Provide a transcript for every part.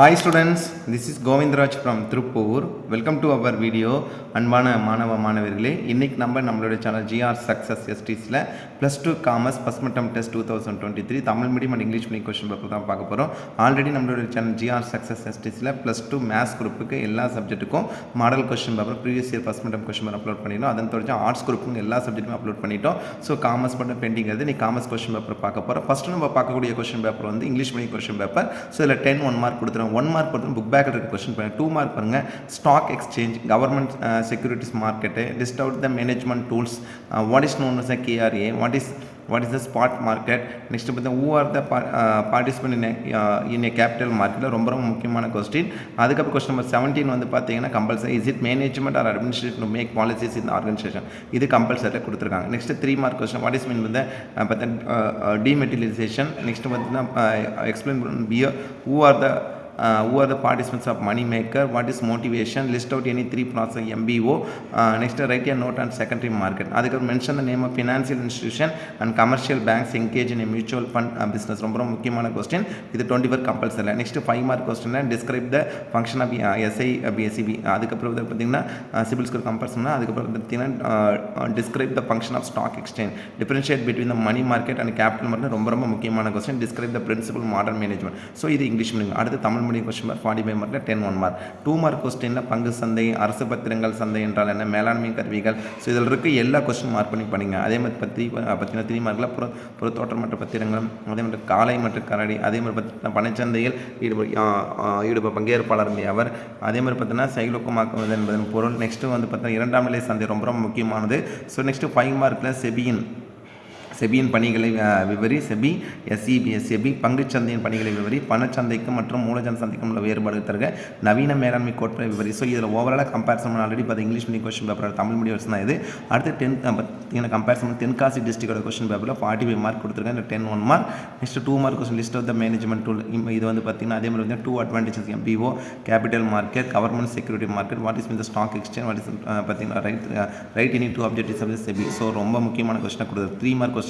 Hi students, this is Govindraj from Trupur. Welcome to our video. அன்பான மாணவ மாணவர்களே, இன்னைக்கு நம்மளோட சேனல் ஜிஆர் சக்ஸஸ் எஸ்டிஸில் +2 commerce first midterm test 2023 Tamil medium and English medium question paper தான் பார்க்க போகிறோம். ஆல்ரெடி நம்மளோட சேனல் ஜிஆர் சக்ஸஸ் எஸ்டிஸில் +2 மேத்ஸ் குரூப்புக்கு எல்லா சப்ஜெக்ட்டுக்கும் model question paper previous year first midterm question paper upload பண்ணிட்டோம். அதன் தொடர்ச்சி ஆர்ட்ஸ் குரூப்புக்கு எல்லா சப்ஜெக்ட்டுமே அப்லோட் பண்ணிட்டோம். ஸோ காமர்ஸ் மட்டும் பெண்டிங் நீ காமர்ஸ் கொஸ்டின் பேப்பர் பார்க்க போகிறோம். ஃபஸ்ட்டு நம்ம பார்க்கக்கூடிய கொஸ்டின் பேப்பர் வந்து English medium question paper. So இதில் 10 1 மார்க் கொடுத்துருவோம். 1 மார்க் பொறுத்து புக் பேக்கில் இருக்க கொஸ்டின் பாருங்கள். 2 மார்க் பாருங்கள். Stock exchange, government securities market, list out the management tools, what is known as a KRA, what is the spot market, next who are the participant in a capital market, ரொம்ப முக்கியமான question. அதுக்கப்புறம் question number 17 வந்து பார்த்தீங்கன்னா compulsory is it management or administration to make policies in organization, இது கம்பல்சரியாக கொடுத்துருக்காங்க. Next 3 mark question what is mean வந்து dematerialization. Next பார்த்தீங்கன்னா explain who are the participants of money maker, what is motivation, list out any 3 process MBO. Next write a note on secondary market. அதுக்கு mention the name of financial institution and commercial banks engage in a mutual fund business, ரொம்ப முக்கியமான question. இது 24 compulsory. Next 5 mark question describe the function of SI BSCB. அதுக்கப்புறம் பார்த்தீங்கன்னா CIBIL score கம்பல்சரினா அதுக்கப்புறம் பார்த்தீங்கன்னா describe the function of stock exchange, differentiate between the money market and capital market, ரொம்ப முக்கியமான question. describe the principle modern management. So இது English medium. அடுத்து Tamil medium question 45 மார்க்கில் 10 1 mark. 2 mark கொஸ்டினில் பங்கு சந்தை, அரசு பத்திரங்கள் சந்தை என்றால் என்ன, மேலாண்மை கருவிகள். ஸோ இதில் இருக்க எல்லா கொஸ்டின் மார்க் பண்ணி படிங்க. அதே மாதிரி பார்த்தீங்கன்னா 3 மார்க்கில் புறத்தோற்றம் மற்ற பத்திரங்கள், அதே மாதிரி காலை மற்றும் கரடி, அதே மாதிரி பார்த்தீங்கன்னா பணச்சந்தையில் ஈடுபட பங்கேற்பாளர் அவர், அதே மாதிரி பார்த்தீங்கன்னா செயலூக்கமாக்குவது என்பதன் பொருள். நெக்ஸ்ட்டு வந்து பார்த்தீங்கன்னா 2ஆம் நிலை சந்தை ரொம்ப முக்கியமானது. ஸோ நெக்ஸ்ட்டு 5 மார்க்கில் செபியின் பணிகளை விவரி, செபி பங்குச்சந்தையின் பணிகளை விவரி, பணச்சந்தைக்கும் மற்றும் மூலதன சந்தைக்கும் உள்ள வேறுபாடு தருக, நவீன மேலாண்மை கோட்பாடு விவரி. ஸோ இதில் ஓவராலாக கம்பேரிசன் ஆல்ரெடி பார்த்து English medium question paper Tamil medium வருஷம் தான் இது. அடுத்து 10th பார்த்தீங்கன்னா கம்பேரிசன் தென்காசி டிஸ்ட்ரிக்டோட கொஸ்டின் பேப்பரில் 45 மார்க் கொடுத்துருக்கேன். இந்த 10 1 mark. Next 2 mark question list of the management tool. இது வந்து பார்த்தீங்கன்னா அதே மாதிரி வந்து 2 advantages MBO, capital market, government security market, what is mean the stock exchange, what is பார்த்தீங்கன்னா right any 2 objectives of the SEBI. So ரொம்ப முக்கியமான கொஸ்டினை கொடுத்தது. 3 மார்க் கொஸ்டினில்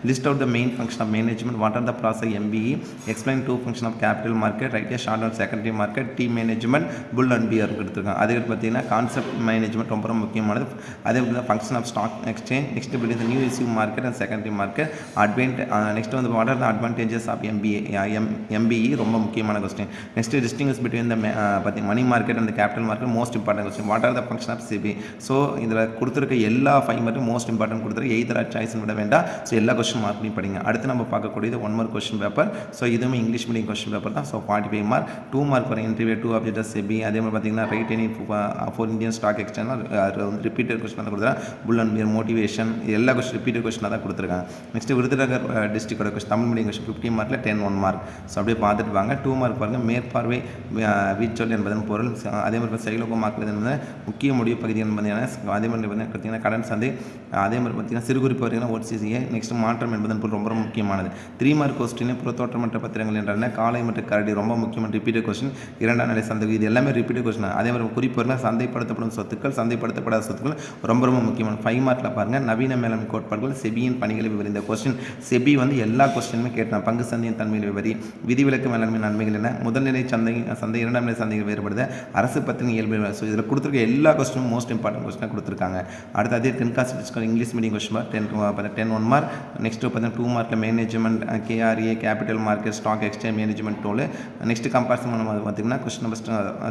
list out the main function of management, what are the process MBE, explain 2 function of capital market, write a short on secondary market, team management, bull and bear கொடுத்துருக்காங்க. அதே பார்த்தீங்கன்னா concept management ரொம்ப முக்கியமானது. அதே பார்த்தீங்கன்னா function of stock exchange. Next பார்த்தீங்கன்னா new issue market and secondary market. Next வந்து what are the advantages of MBE ரொம்ப முக்கியமான question. Next distinction between the பார்த்தீங்கன்னா money market and capital market most important question. What are the function of SEBI. So இதில் கொடுத்துருக்க எல்லா 5 மார்க்கும் most important கொடுத்துருக்கு. Either choice விட வேண்டாம். ஸோ எல்லா கொஸ்டின் மார்க் பண்ணி படிங்க. அடுத்து நம்ம பார்க்கக்கூடியது 1 மார்க் கொஸ்டின் பேப்பர். ஸோ இதுவுமே இங்கிலீஷ் மீடியம் கொஸ்டின் பேப்பர் தான். So 45 mark. 2 மார்க் வர இன்டர்வியூ 2 அப்ஜெக்ட் செபி. அதே மாதிரி பார்த்தீங்கன்னா right any four Indian stock exchange வந்து ரிப்பீட்டட் கொஸ்டின் தான் கொடுத்துருக்காங்க. புல் அண்ட் பியர், மோட்டிவேஷன், எல்லா கொஸ்டின் ரிப்பீட்டட் கொஸ்டினாக தான் கொடுத்துருக்காங்க. நெக்ஸ்ட் விருதுநகர் டிஸ்ட்ரிக்டோட கொஸ்டின் தமிழ் மீடியம் கொஸ்டின் 50 மார்க்கில் 10 1 மார்க். ஸோ அப்படியே பார்த்துட்டு வாங்க. 2 மார்க் பாருங்கள். மேற்பார்வை வீச்சொல் என்பதன் பொருள். அதே மாதிரி செயலூக்கமாக்குவது என்பது முக்கிய முடிவு பகுதி என்பது. அதே மாதிரி பார்த்தீங்கன்னா கடன் சந்தை, அதே மாதிரி பார்த்தீங்கன்னா சிறுகுறிப்பு பார்த்தீங்கன்னா OCCA. நெக்ஸ்ட் மாற்றம் என்பதன் பொருள் ரொம்ப முக்கியமானது. 3 மார்க் கொஸ்டின் புறத்தோற்றமற்ற பத்திரங்கள் என்றால் காலை மற்றும் கரடி ரொம்ப முக்கியமான ரிப்பீட்டட் கொஸ்டின். 2ஆம் நிலை சந்தை, இது எல்லாமே ரிப்பீட்டட் கொஸ்டின். அதே மாதிரி குறிப்பு சந்தைப்படுத்தப்படும் சொத்துக்கள், சந்தைப்படுத்தப்படாத சொத்துக்கள் ரொம்ப முக்கியமான. 5 மார்க்கில் பாருங்கள் நவீன மேலாண்மை கோட்பாடுகள், செபியின் பணிகளை விவரி. இந்த கொஸ்டின் செபி வந்து எல்லா கொஸ்டினுமே கேட்டான். பங்கு சந்தையின் தன்மையில் விவரி, விதிவிலக்கு மேலாண்மை நன்மைகள் என்ன, முதல்நிலை சந்தை 2ஆம் நிலை சந்தைகள் வேறுபடுது, அரசு பத்திரிகை இயல்பு. ஸோ இதில் கொடுத்துருக்க எல்லா கொஸ்டினும் மோஸ்ட் இம்பார்ட்டன்ட் கொஸ்டினாக கொடுத்துருக்காங்க. அடுத்து அதே Tenkasi district English medium question 10 1 mark. Next பார்த்தீங்கன்னா 2 மார்க்கில் management, KRA, capital market, stock exchange, management tool. Next comparison பண்ணும்போது பார்த்தீங்கன்னா question number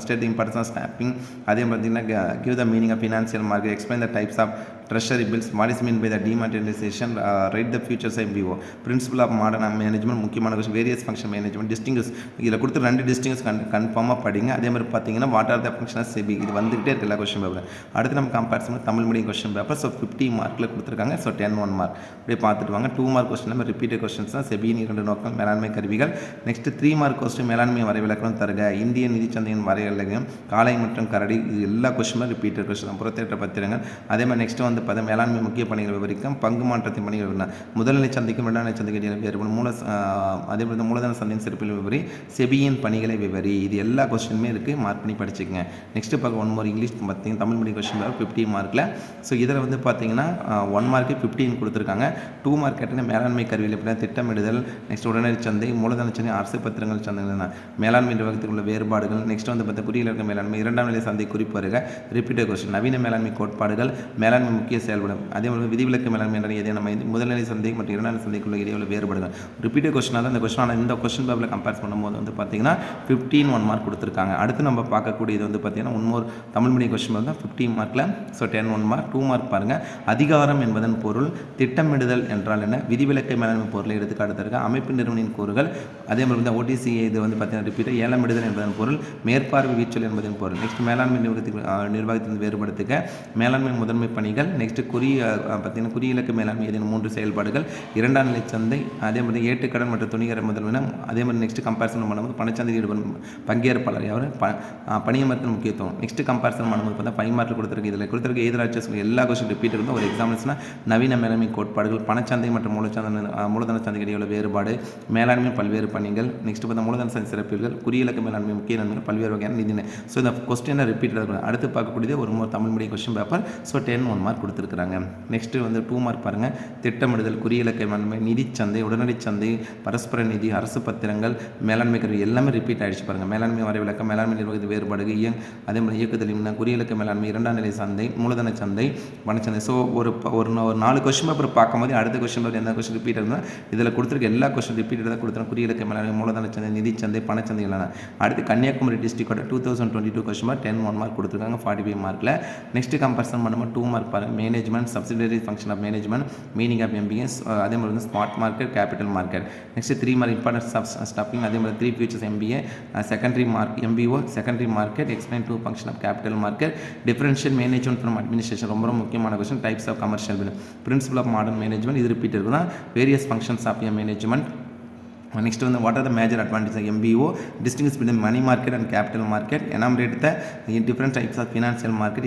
state importance of stopping. அதே பார்த்தீங்கன்னா give the meaning of financial market, explain the types of treasury bills, what is mean by the dematerialization, write the futures MBO, principle of modern management முக்கியமான question. Various function management, distinguish இதில் கொடுத்து 2 distinguish கன்ஃபார்மாக படிங்க. அதே மாதிரி பார்த்தீங்கன்னா what are the function of SEBI, இது வந்துகிட்டே இருக்க எல்லா கொஸ்டின் பேப்பர். அடுத்து நம்ம comparison Tamil medium question paper. So 50 மார்க்கில் கொடுத்துருக்காங்க. So 10 1 mark. அப்படியே பார்த்துட்டு வாங்க. 2 மார்க் கொஸ்டின் நம்ம ரிப்பீட்டட் கொஸ்டின்ஸ் தான். செபியின் 2 நோக்கம், மேலாண்மை கருவிகள். நெக்ஸ்ட் 3 மார்க் கொஸ்டின் மேலாண்மை வரைவிலக்கணம் தருக, இந்திய நிதிச்சந்தையின் வரைவிலக்கம், காலை மற்றும் கரடி, இது எல்லா கொஸ்டினும் ரிப்பீட்டட் கொஸ்டின், புறத்தேற்ற பத்திரங்கள். அதே மாதிரி நெக்ஸ்ட் வந்து வந்து பார்த்தா மேலாண்மை முக்கிய பணிகள் விவரிக்கும், பங்கு மாற்றத்தின் பணிகள் விவரிக்கும், முதல்நிலை சந்தைக்கும் இரண்டாம் சந்தைக்கு இடையே வேறுபடும் அதே போல் மூலதன சந்தையின் சிறப்பில் விவரி, செபியின் பணிகளை விவரி. இது எல்லா கொஸ்டினுமே இருக்குது, மார்க் பண்ணி படிச்சுக்கங்க. நெக்ஸ்ட் பார்க்க 1 more இங்கிலீஷ் பார்த்தீங்கன்னா தமிழ் மீடியம் கொஸ்டின் 50 மார்க்கில். ஸோ இதில் வந்து பார்த்தீங்கன்னா 1 மார்க்கு 15 கொடுத்துருக்காங்க. 2 மார்க் கேட்டீங்கன்னா மேலாண்மை கருவியில் எப்படின்னா திட்டமிடுதல், நெக்ஸ்ட் உடனடி சந்தை, மூலதன சந்தை, அரசு பத்திரங்கள் சந்தைகள், மேலாண்மை நிர்வாகத்தில் உள்ள வேறுபாடுகள், நெக்ஸ்ட் வந்து பார்த்தா குறியிலக்க மேலாண்மை, இரண்டாம் நிலை சந்தை குறிப்பு வருக, ரிப்பீட்டட் கொஸ்டின், நவீன மேலாண்மை கோட்பாடுகள், மேலாண்மை முக்கிய செயல்படும், அதே மாதிரி விதிவிலக்கு மேலாண்மை என்ற எதை நம்ம முதல்நிலை சந்தை மற்றும் இரண்டாம் நிலை சந்தைக்குள்ள இடையே உள்ள வேறுபாடுகள். ரிப்பீட்டட் கொஸ்டினாக தான் இந்த கொஸ்டின். ஆனால் இந்த கொஸ்டின் பேப்பரில் கம்பேர் பண்ணும்போது வந்து பார்த்தீங்கன்னா 15 1 மார்க் கொடுத்துருக்காங்க. அடுத்து நம்ம பார்க்கக்கூடியது வந்து பார்த்தீங்கன்னா இன்னொரு தமிழ் மீடியம் கொஸ்டின் தான் 15 மார்க்கில். ஸோ 10 1 மார்க், 2 மார்க் பாருங்கள். அதிகாரம் என்பதன் பொருள், திட்டமிடுதல் என்றால் என்ன, விதிவிலக்கை மேலாண்மை பொருளை எடுத்துக்காட்டு இருக்க, அமைப்பு நிறுவனின் கூறுகள், அதே மாதிரி வந்து OTC இது வந்து பார்த்தீங்கன்னா ரிப்பீட்டட், ஏலமிடுதல் என்பதன் பொருள், மேற்பார்வை வீச்சல் என்பதன் பொருள். நெக்ஸ்ட் மேலாண்மை நிர்வாகத்தின் வேறுபடுத்துக, மேலாண்மை முதன்மை பணிகள், நெக்ஸ்ட் பார்த்தீங்கன்னா குறியிலக்க மேலாண்மை ஏதேனும் 3 செயல்பாடுகள், இரண்டாம் நிலை சந்தை, அதே மாதிரி ஏட்டுக்கடன் மற்றும் துணிகர முதல்வனம், அதே மாதிரி நெக்ஸ்ட் கம்பேரிசன் பண்ணும்போது பணச்சந்தையில் ஈடுபடும் பங்கேற்பாளர் யார், பணியமர்த்தல் முக்கியத்துவம். நெக்ஸ்ட் கம்பேரிசன் பண்ணும்போது பார்த்தா 5 மார்க் கொடுத்துருக்கு. இதில் கொடுத்துருக்க எதிராட்சி எல்லா கொஸ்டின் ரிப்பீட் இருக்கும். ஒரு எக்ஸாம்பிள்ஸ்னா நவீன மேலாண்மை கோட்பாடுகள், பணச்சந்தை மற்றும் மூலதன சந்தை இடையே உள்ள வேறுபாடு, மேலாண்மை பல்வேறு பணிகள், நெக்ஸ்ட் பார்த்தா மூலதன சந்தை சிறப்புகள், குறியிலக்க மேலாண்மை முக்கிய நன்மைகள், பல்வேறு வகையான நிதி. ஸோ இந்த கொஸ்டினை ரிப்பீட் இருக்கும். அடுத்து பார்க்கக்கூடியது ஒரு Tamil medium question paper. So 10 1 mark கொடுத்துருக்காங்க. நெக்ஸ்ட் வந்து 2 மார்க் பாருங்கள். திட்டமிடுதல், குறியிலக்க மேலாண்மை, நிதி சந்தை, உடனடி சந்தை, பரஸ்பர நிதி, அரசு பத்திரங்கள், மேலாண்மை கருவி எல்லாமே ரிப்பீட் ஆகிடுச்சு பாருங்கள். மேலாண்மை வரைவிலக்கம், மேலாண்மை நிர்வாகத்தில் வேறுபாடு, அதே மாதிரி இயக்குதல், குறியிலக்க மேலாண்மை, இரண்டாம் நிலை சந்தை, மூலதன சந்தை, பணச்சந்தை. ஸோ ஒரு 4 கொஸ்டின் பேப்பர் பார்க்கும்போது அடுத்த கொஸ்டின் பேப்பர் எந்த கொஸ்டின் ரிப்பீட் இருந்தால் இதில் கொடுத்துருக்க எல்லா கொஸ்டின் ரிப்பீட் தான் கொடுத்துருக்கோம். குறியிலக்க மேலாண்மை, மூலதன சந்தை, நிதி சந்தை, பணச்சந்தை எல்லாம். அடுத்து கன்னியாகுமரி டிஸ்ட்ரிக்டோட 2022 கொஸ்டின் பேப்பர் 10 1 மார்க் கொடுத்துருக்காங்க 45 மார்க்கில். நெக்ஸ்ட் கம்பேரிசன் பண்ணும்போது 2 மார்க் பாருங்கள். Management, subsidiary function of management, meaning of MBS, அதே மாதிரி வந்து smart market, capital market. Next 3 mark importance of stubbing, அதே மாதிரி 3 futures MBA, secondary mark MBO, secondary market, explain 2 function of capital market, differential management from administration ரொம்ப முக்கியமான question, types of commercial principle of modern management, இது repeat இருக்குதான், various functions of management. Next one, what are the major advantages of MBO? Distinguish between money market and capital market. Enumerate the different types of financial market.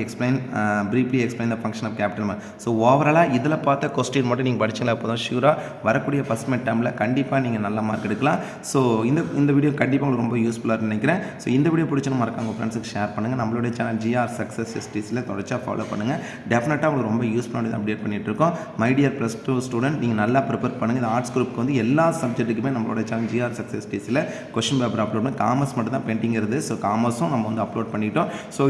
Briefly explain the function of capital market. So overall, இதில் பார்த்த question மட்டும் நீங்கள் படிச்சீங்களா அப்போ தான் ஷூராக வரக்கூடிய first mid டேர்மில் கண்டிப்பாக நீங்கள் நல்ல மார்க் எடுக்கலாம். ஸோ இந்த வீடியோ கண்டிப்பாக உங்களுக்கு ரொம்ப யூஸ்ஃபுல்லாக நினைக்கிறேன். ஸோ இந்த வீடியோ பிடிச்சணும் மறக்காம உங்கள் ஃப்ரெண்ட்ஸுக்கு ஷேர் பண்ணுங்கள். நம்மளுடைய சேனல் GR Success STCயில் தொடர்ச்சியாக ஃபாலோ பண்ணுங்கள். டெஃபினட்டாக உங்களுக்கு ரொம்ப யூஸ்ஃபுல்லானது அப்டேட் பண்ணிட்டு இருக்கோம். மை டியர் +2 ஸ்டூடெண்ட், நீங்கள் நல்லா ப்ரிப்பேர் பண்ணுங்கள். இந்த ஆர்ட்ஸ் குரூப்புக்கு வந்து எல்லா சப்ஜெக்ட்டுக்குமே நம்மளோட சேனல் GR Success STCயில் கொஸ்டின் பேப்பர் அப்லோட் பண்ணி காமர்ஸ் மட்டும் தான் பெண்டிங் இருக்குது. ஸோ காமர்ஸும் நம்ம வந்து அப்லோட் பண்ணிட்டோம். ஸோ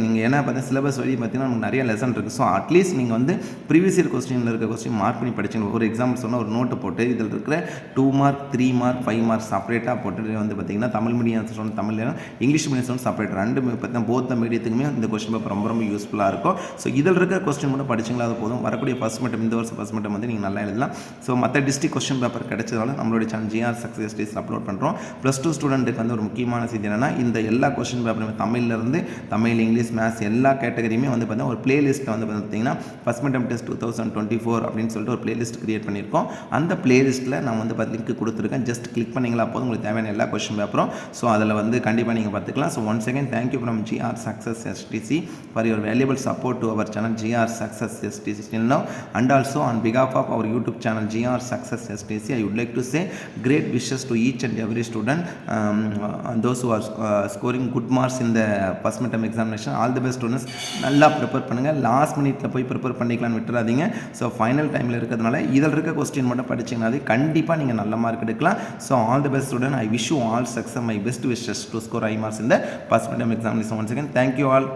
நீங்கள் என்ன பார்த்தீங்கன்னா சிலபஸ் வழி பார்த்தீங்கன்னா நமக்கு நிறைய லெசன் இருக்குது. ஸோ அட்லீஸ்ட் நீங்கள் வந்து ப்ரீவியஸ் இயர் கொஸ்டினில் இருக்க கொஸ்டின் மார்க் பண்ணி படிச்சுங்க. ஒரு எக்ஸாம்பிள் சொன்னால் ஒரு நோட்டு போட்டு இதில் இருக்கிற 2 மார்க் 3 மார்க் 5 மார்க் செப்பரேட்டாக போட்டு வந்து பார்த்தீங்கன்னா தமிழ் மீடியம் சொன்ன தமிழ் இங்கிலீஷ் மீடியம் சொன்ன செப்பரேட் ரெண்டு பார்த்தீங்கன்னா போத் மீடியத்துக்குமே இந்த கொஸ்டின் பேப்பர் ரொம்ப ரொம்ப யூஸ்ஃபுல்லாக இருக்கும். ஸோ இதில் இருக்கிற கொஸ்டின் மட்டும் படிச்சிங்களா அது போதும். வரக்கூடிய ஃபஸ்ட் மட்டும் இந்த வருஷம் ஃபஸ்ட் மட்டும் வந்து நீங்கள் நல்லா எழுதலாம். ஸோ மற்ற டிஸ்ட்ரிக்ட் கொஸ்டின் பேப்பர் கிடைச்சதால நம்மளுடைய சேனல் GR Success STCயில் அப்லோட் பண்ணுறோம். +2 ஸ்டூடெண்ட்டுக்கு வந்து ஒரு முக்கியமான செய்தி என்னன்னா இந்த எல்லா கொஸ்டின் பேப்பருமே தமிழ்லேருந்து தமிழ், இங்கிலீஷ், மேத்ஸ் எல்லா கேட்டகரியுமே வந்து பார்த்தீங்கன்னா ஒரு பிளேலிஸ்ட்டில் வந்து பார்த்தீங்கன்னா ஃபஸ்ட் மிட் டெஸ்ட் 2024 அப்படின்னு சொல்லிட்டு ஒரு பிளேலிஸ்ட் கிரியேட் பண்ணியிருக்கோம். அந்த பிளேலிஸ்ட்டில் நான் வந்து லிங்க் கொடுத்துருக்கேன். ஜஸ்ட் கிளிக் பண்ணிங்களா போதும் உங்களுக்கு தேவையான எல்லா கொஸ்டின் பேப்பரும். ஸோ அதில் வந்து கண்டிப்பாக நீங்கள் பார்த்துக்கலாம். So once again thank you from GR Success STC for your valuable support to our channel GR Success STC till now, and also on behalf of our YouTube channel GR Success STC, I would like to say great wishes to each and every student, those who are scoring good marks in the first midterm examination. All the best students. நல்லா prepare பண்ணுங்கள். Last மினிட்ல போய் prepare பண்ணிக்கலாம்னு விட்டுறாதீங்க. So final டைமில் இருக்கிறதுனால இதில் இருக்க கொஸ்டின் மட்டும் படிச்சிங்கன்னா கண்டிப்பாக நீங்கள் நல்ல மார்க் எடுக்கலாம். So all the best student. I wish you all success. My best wishes to score high marks in the first midterm examination. Once again, thank you all.